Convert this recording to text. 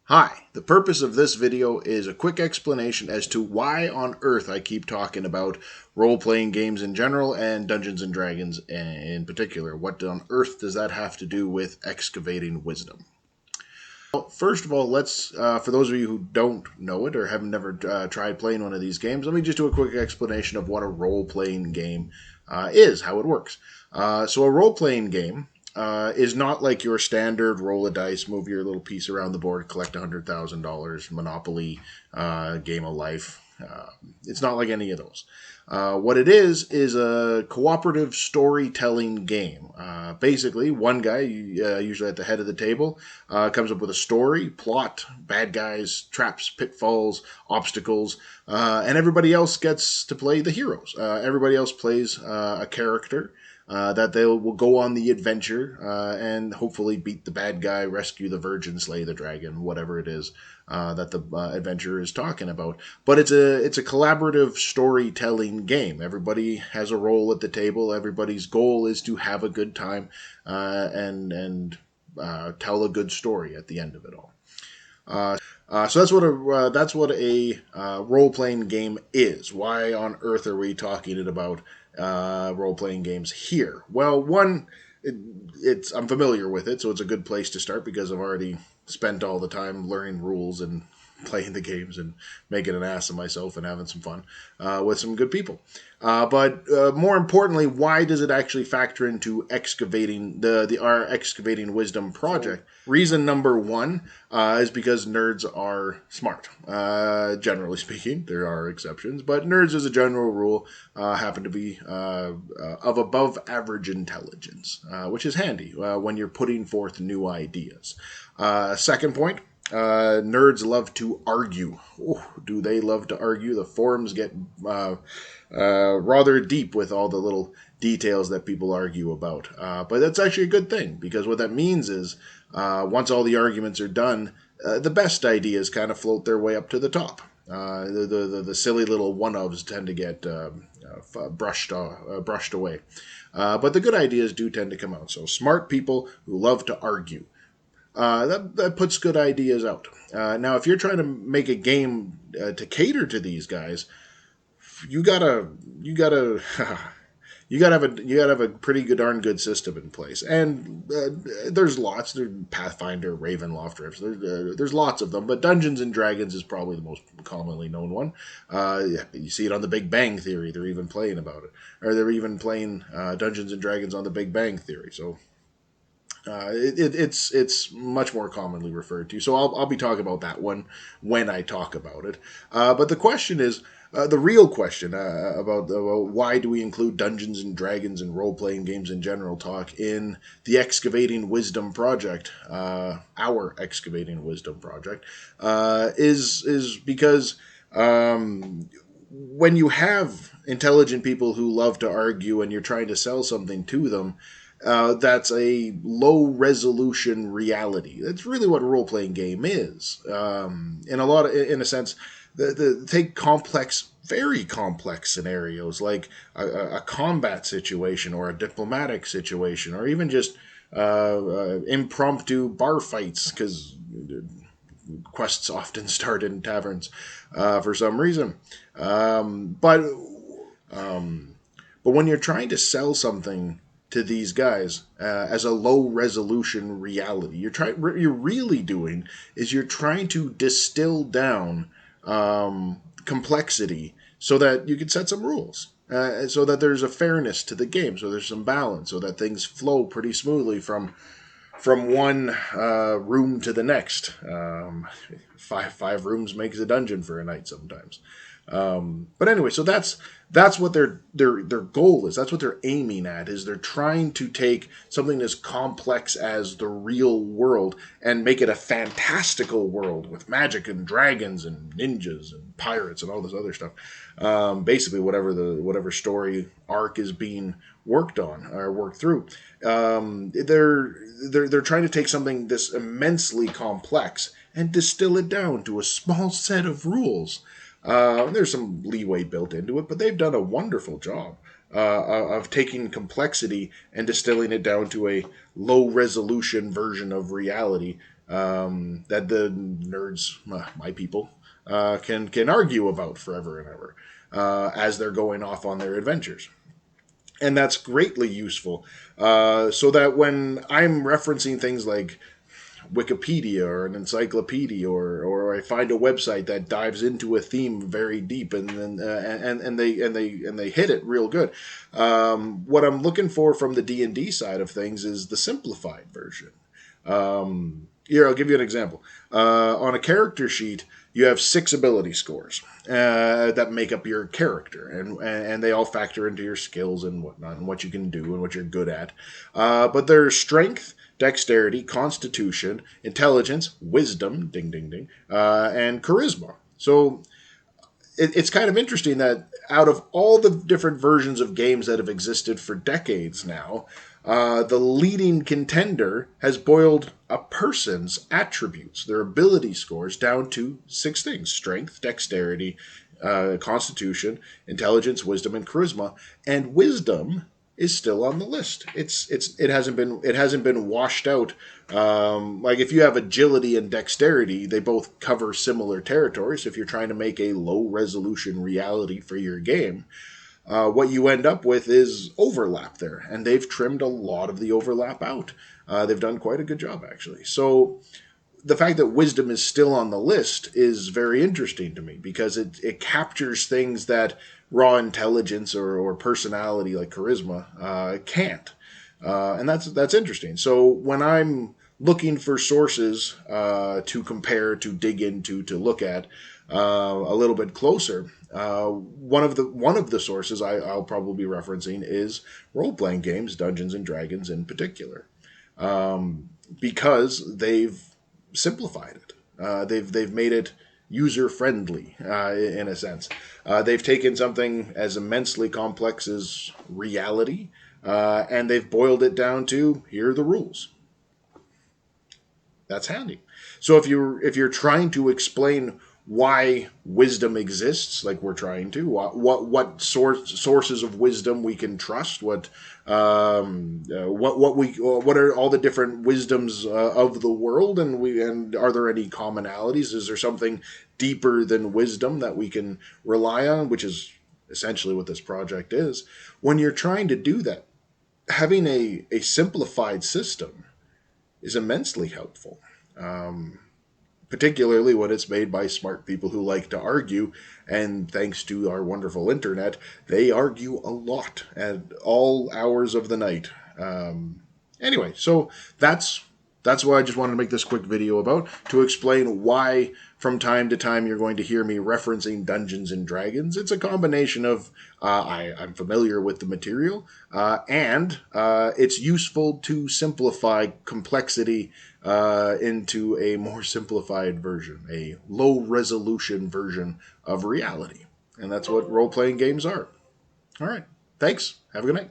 Hi, the purpose of this video is a quick explanation as to why on earth I keep talking about role-playing games in general and Dungeons & Dragons in particular. What on earth does that have to do with Excavating Wisdom? Well, first of all, let's, for those of you who don't know it or have never tried playing one of these games, let me just do a quick explanation of what a role-playing game is, how it works. So a role-playing game is not like your standard roll a dice, move your little piece around the board, collect $100,000, Monopoly, Game of Life. It's not like any of those. What it is a cooperative storytelling game. Basically, one guy, usually at the head of the table, comes up with a story, plot, bad guys, traps, pitfalls, obstacles, and everybody else gets to play the heroes. Everybody else plays a character. That they will go on the adventure and hopefully beat the bad guy, rescue the virgin, slay the dragon, whatever it is that the adventurer is talking about. But it's a collaborative storytelling game. Everybody has a role at the table. Everybody's goal is to have a good time and tell a good story at the end of it all. So that's what a role playing game is. Why on earth are we talking about role playing games here? Well, one, I'm familiar with it, so it's a good place to start because I've already spent all the time learning rules and playing the games and making an ass of myself and having some fun with some good people. But more importantly, why does it actually factor into excavating our Excavating Wisdom project? Reason number one is because nerds are smart. Generally speaking, there are exceptions, but nerds, as a general rule, happen to be of above average intelligence, which is handy when you're putting forth new ideas. Second point. Nerds love to argue. Oh, do they love to argue? The forums get rather deep with all the little details that people argue about. But that's actually a good thing, because what that means is once all the arguments are done, the best ideas kind of float their way up to the top. The silly little one-ofs tend to get brushed away. But the good ideas do tend to come out. So smart people who love to argue. That puts good ideas out. Now, if you're trying to make a game to cater to these guys, you gotta have a pretty darn good system in place. And there's lots. There's Pathfinder, Ravenloft, Rifts. There's lots of them, but Dungeons and Dragons is probably the most commonly known one. You see it on The Big Bang Theory. They're even playing about it, or they're even playing Dungeons and Dragons on The Big Bang Theory. So. It's much more commonly referred to. So I'll be talking about that one when I talk about it. But the question is, the real question about why do we include Dungeons and Dragons and role-playing games in general talk in the Excavating Wisdom project, our Excavating Wisdom project, is because when you have intelligent people who love to argue and you're trying to sell something to them, that's a low resolution reality. That's really what a role playing game is. In a sense, take complex, very complex scenarios like a combat situation or a diplomatic situation, or even just impromptu bar fights, because quests often start in taverns for some reason. But when you're trying to sell something to these guys as a low resolution reality, you're really doing is you're trying to distill down complexity so that you can set some rules, so that there's a fairness to the game, so there's some balance, so that things flow pretty smoothly from one room to the next. Five rooms makes a dungeon for a night sometimes. But anyway, so that's what their goal is. That's what they're aiming at. Is they're trying to take something as complex as the real world and make it a fantastical world with magic and dragons and ninjas and pirates and all this other stuff. Basically, whatever story arc is being worked on or worked through. They're trying to take something this immensely complex and distill it down to a small set of rules. There's some leeway built into it, but they've done a wonderful job of taking complexity and distilling it down to a low resolution version of reality that the nerds, my people, can argue about forever and ever as they're going off on their adventures. And that's greatly useful, so that when I'm referencing things like Wikipedia or an encyclopedia, or I find a website that dives into a theme very deep, and then and they hit it real good. What I'm looking for from the D&D side of things is the simplified version. Here, I'll give you an example. On a character sheet, you have 6 ability scores that make up your character, and they all factor into your skills and whatnot, and what you can do and what you're good at. But there's strength, dexterity, constitution, intelligence, wisdom, ding ding ding, and charisma. So it's kind of interesting that out of all the different versions of games that have existed for decades now, the leading contender has boiled a person's attributes, their ability scores, down to 6 things: strength, dexterity, constitution, intelligence, wisdom, and charisma. And wisdom is still on the list. It hasn't been washed out. Like if you have agility and dexterity, they both cover similar territories. If you're trying to make a low resolution reality for your game, what you end up with is overlap there, and they've trimmed a lot of the overlap out. They've done quite a good job, actually. So the fact that wisdom is still on the list is very interesting to me, because it captures things that raw intelligence or personality like charisma can't. And that's interesting. So when I'm looking for sources to compare, to dig into, to look at a little bit closer, one of the sources I'll probably be referencing is role-playing games, Dungeons and Dragons in particular, because they've simplified it. They've made it user friendly in a sense. They've taken something as immensely complex as reality, and they've boiled it down to, here are the rules. That's handy. So if you're trying to explain why wisdom exists, like we're trying to, what sources of wisdom we can trust, what are all the different wisdoms of the world, and are there any commonalities? Is there something deeper than wisdom that we can rely on, which is essentially what this project is. When you're trying to do that, having a simplified system is immensely helpful. Particularly when it's made by smart people who like to argue, and thanks to our wonderful internet, they argue a lot at all hours of the night. Anyway, so that's what I just wanted to make this quick video about, to explain why from time to time you're going to hear me referencing Dungeons and Dragons. It's a combination of I'm familiar with the material, and it's useful to simplify complexity into a more simplified version, a low-resolution version of reality. And that's what role-playing games are. All right. Thanks. Have a good night.